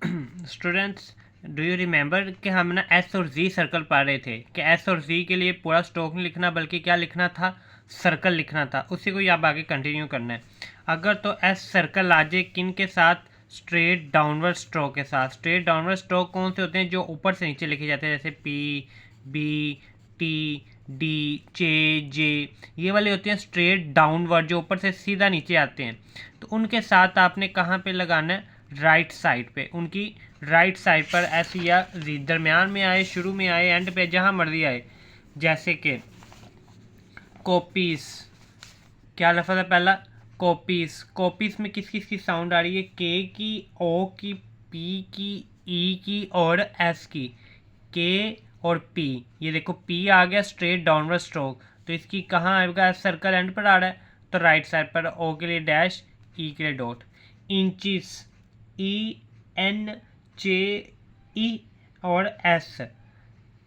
Students, do you remember कि हम ना एस और जी सर्कल पा रहे थे कि एस और जी के लिए पूरा स्ट्रोक नहीं लिखना बल्कि क्या लिखना था, सर्कल लिखना था। उसी को ही आप आगे कंटिन्यू करना है। अगर तो एस सर्कल आ जाए किन के साथ, स्ट्रेट डाउनवर्ड स्ट्रोक के साथ। स्ट्रेट डाउनवर्ड स्ट्रोक कौन से होते हैं? जो ऊपर से नीचे लिखे जाते हैं, जैसे पी, बी, टी, डी, जे, जे, ये वाले होते हैं स्ट्रेट डाउनवर्ड, जो ऊपर से सीधा नीचे आते हैं। तो उनके साथ आपने कहाँ पे लगाना है? राइट साइड पे, उनकी राइट साइड पर ऐसे या दरमियान में आए, शुरू में आए, एंड पे, जहाँ मर्जी आए। जैसे कि कॉपीज, क्या लफ्ज़ है पहला? कॉपीज। कॉपीज में किस किस की साउंड आ रही है? के की, ओ की, पी की, ई की और एस की। के और पी, ये देखो पी आ गया स्ट्रेट डाउनवर्ड स्ट्रोक, तो इसकी कहाँ आएगा? सर्कल एंड पर आ रहा है तो राइट साइड पर। ओ के लिए डैश, ई के लिए dot. Inches, E N J E और एस,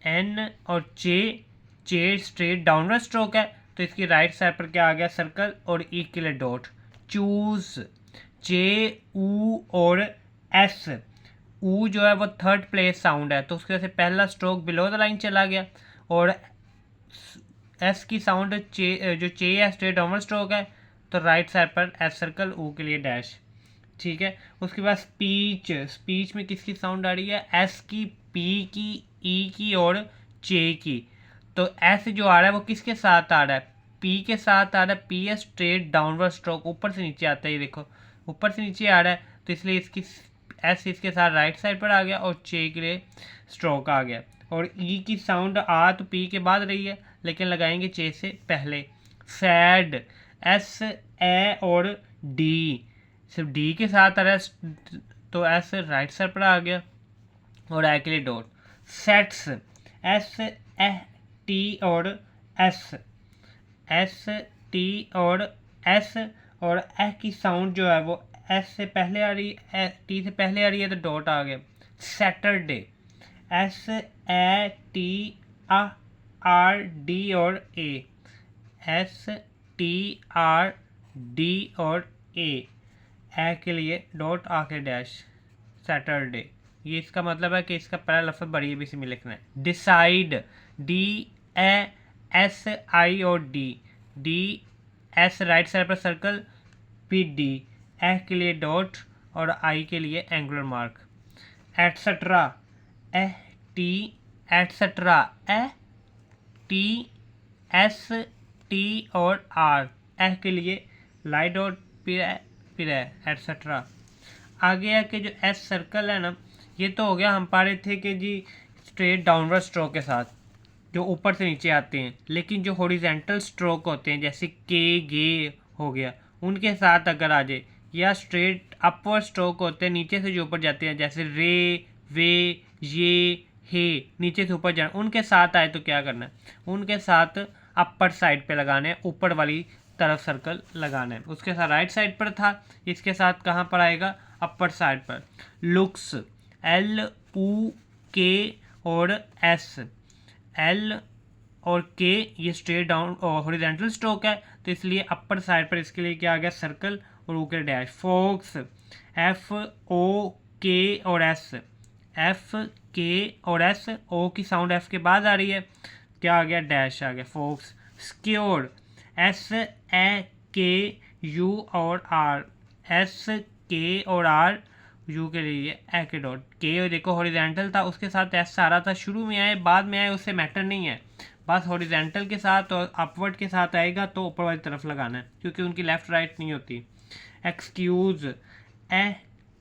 एन और जे स्ट्रेट डाउनवर्ड स्ट्रोक है तो इसकी राइट साइड पर क्या आ गया? सर्कल और ई के लिए डॉट। चूज, जे ऊ और एस, ऊ जो है वो थर्ड प्लेस साउंड है तो उसकी वजह से पहला स्ट्रोक बिलो द लाइन चला गया, और एस की साउंड जो चे है स्ट्रेट डाउनवर्ड स्ट्रोक है तो राइट साइड पर एस सर्कल, ऊ के लिए डैश। ठीक है। उसके बाद स्पीच, स्पीच में किसकी साउंड आ रही है? एस की, पी की, ई की और जे की। तो एस जो आ रहा है वो किसके साथ आ रहा है? पी के साथ आ रहा है। पी है स्ट्रेट डाउनवर्ड स्ट्रोक, ऊपर से नीचे आता है, ये देखो ऊपर से नीचे आ रहा है तो इसलिए इसकी एस इसके साथ राइट साइड पर आ गया और चे के लिए स्ट्रोक आ गया। और ई की साउंड आ तो पी के बाद रही है लेकिन लगाएंगे चे से पहले। सैड, एस, ए और डी, सिर्फ डी के साथ आ रहा है तो एस राइट साइड पर आ गया और आई के लिए dot. Sets, S, A, T और एस, एस, टी और एस, और ए की साउंड जो है वो एस से पहले आ रही है, टी से पहले आ रही है तो डॉट आ गया। Saturday, S, A, T, R, D और A, S, T, R, D और ए के लिए डॉट आके डैश। सैटरडे, ये इसका मतलब है कि इसका पहला लफ्ज़ बड़ी ए बी सी में लिखना है। डिसाइड, डी, ए, एस, आई और D, D, S right side पर सर्कल, पी, डी, ए के लिए डॉट और आई के लिए एंगुलर मार्क। एटसेट्रा, ए, टी, एटसेट्रा, ए, टी, एस, टी और आर, ए के लिए लाइट डॉट, फिर है एटसेट्रा। आगे है कि जो एस सर्कल है ना, ये तो हो गया, हम पा रहे थे कि जी स्ट्रेट डाउनवर्ड स्ट्रोक के साथ जो ऊपर से नीचे आते हैं, लेकिन जो हॉरिजेंटल स्ट्रोक होते हैं जैसे के, गे हो गया, उनके साथ अगर आ जाए, या स्ट्रेट अपवर्ड स्ट्रोक होते हैं नीचे से जो ऊपर जाते हैं, जैसे रे, वे, ये, हे, नीचे से ऊपर जाना, उनके साथ आए तो क्या करना है? उनके साथ अपर साइड पे लगाने हैं, ऊपर वाली तरफ सर्कल लगाना है। उसके साथ राइट साइड पर था, इसके साथ कहाँ पर आएगा? अपर साइड पर। लुक्स, एल, यू, के और एस, एल और के, ये स्ट्रेट डाउन हॉरिजॉन्टल स्ट्रोक है तो इसलिए अपर साइड पर इसके लिए क्या आ गया? सर्कल और ऊपर डैश। फोक्स, एफ, ओ, के और एस, एफ, के और एस, ओ की साउंड एफ के बाद आ रही है, क्या आ गया? डैश आ गया, फोक्स। स्क्योर, एस, ए, के, यू और आर, एस, के और आर, यू के लिए ए के डॉट। के देखो हॉरिजेंटल था, उसके साथ एस आ रहा था, शुरू में आए बाद में आए उससे मैटर नहीं है, बस हॉरिजेंटल के साथ और अपवर्ड के साथ आएगा तो ऊपर वाली तरफ लगाना है क्योंकि उनकी लेफ्ट राइट नहीं होती। एक्सक्यूज, ए,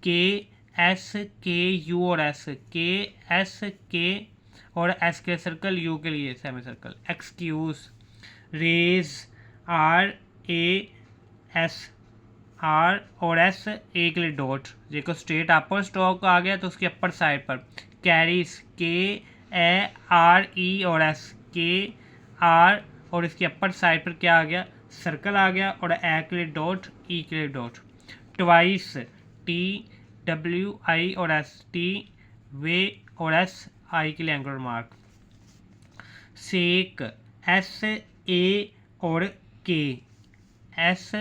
के, एस, के, यू और एस, के, एस, के और एस के सर्कल, यू के लिए semicircle. Excuse. Raise, R, A, S, R और एस, ए के लिए डॉट, देखो स्ट्रेट अपर स्ट्रोक आ गया तो उसकी अपर साइड पर। कैरीज, के, ए, आर, ई और एस, के, आर और इसकी अपर साइड पर क्या आ गया? सर्कल आ गया और ए के लिए डॉट, ई के लिए dot. Twice, T, W, I और एस, टी, वे और एस, आई के लिए angular mark. Sake, S, A और K, S,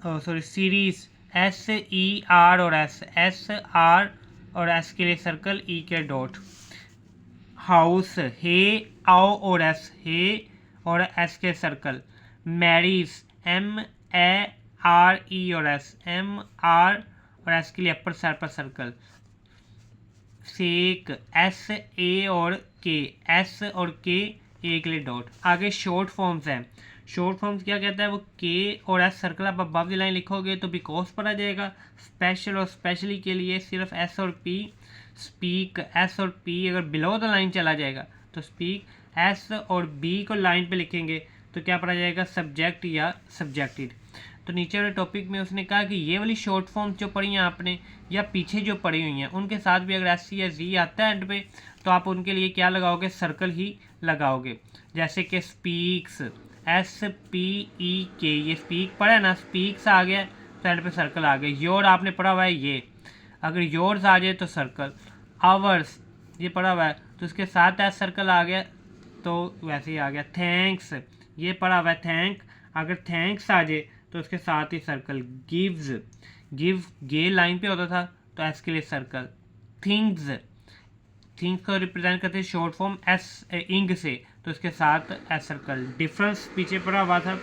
sorry series, S, E, R और एस, एस, आर और एस के लिए सर्कल, ई के डॉट। हाउस, हे, आओ और एस, हे और एस के circle. Marries, M A R E और एस, एम आर और एस के लिए अपर साइड पर सर्कल। सेक, एस ए और के, एस और के, ए के लिए डॉट। आगे शॉर्ट फॉर्म्स हैं। शॉर्ट फॉर्म्स क्या कहता है वो, के और एस सर्कल आप अबव द लाइन लिखोगे तो बिकॉज पर आ जाएगा। स्पेशल और स्पेशली के लिए सिर्फ एस और पी। स्पीक, एस और पी अगर बिलो द लाइन चला जाएगा तो स्पीक। एस और बी को लाइन पे लिखेंगे तो क्या पढ़ा जाएगा, सब्जेक्ट या सब्जेक्टेड। तो नीचे वाले टॉपिक में उसने कहा कि ये वाली शॉर्ट फॉर्म जो पढ़ी हैं आपने या पीछे जो पढ़ी हुई हैं उनके साथ भी अगर एस सी या जी आता है एंड पे तो आप उनके लिए क्या लगाओगे, सर्कल ही लगाओगे। जैसे कि स्पीक्स, एस पी ई के, ये स्पीक पढ़ा है ना, स्पीक्स आ गया तो एंड पे सर्कल आ गया। योर आपने पढ़ा हुआ है ये, अगर योर्स आ जाए तो सर्कल। आवर्स ये पढ़ा हुआ है तो उसके साथ एस सर्कल आ गया तो वैसे ही आ गया। थैंक्स ये पढ़ा हुआ है थैंक, अगर थैंक्स आ जाए तो उसके साथ ही सर्कल। गिव्स, गिव गे लाइन पे होता था तो एस के लिए सर्कल। थिंग्स, थिंग्स को रिप्रेजेंट करते हैं शॉर्ट फॉर्म एस इंग से तो उसके साथ एस सर्कल। डिफरेंस पीछे पड़ा हुआ था,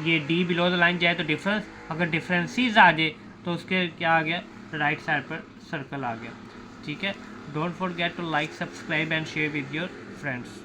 ये डी बिलो द लाइन जाए तो डिफरेंस, अगर डिफरेंसेस आ जाए तो उसके क्या आ गया, राइट साइड पर सर्कल आ गया। ठीक है, don't forget to like, subscribe and share with your friends.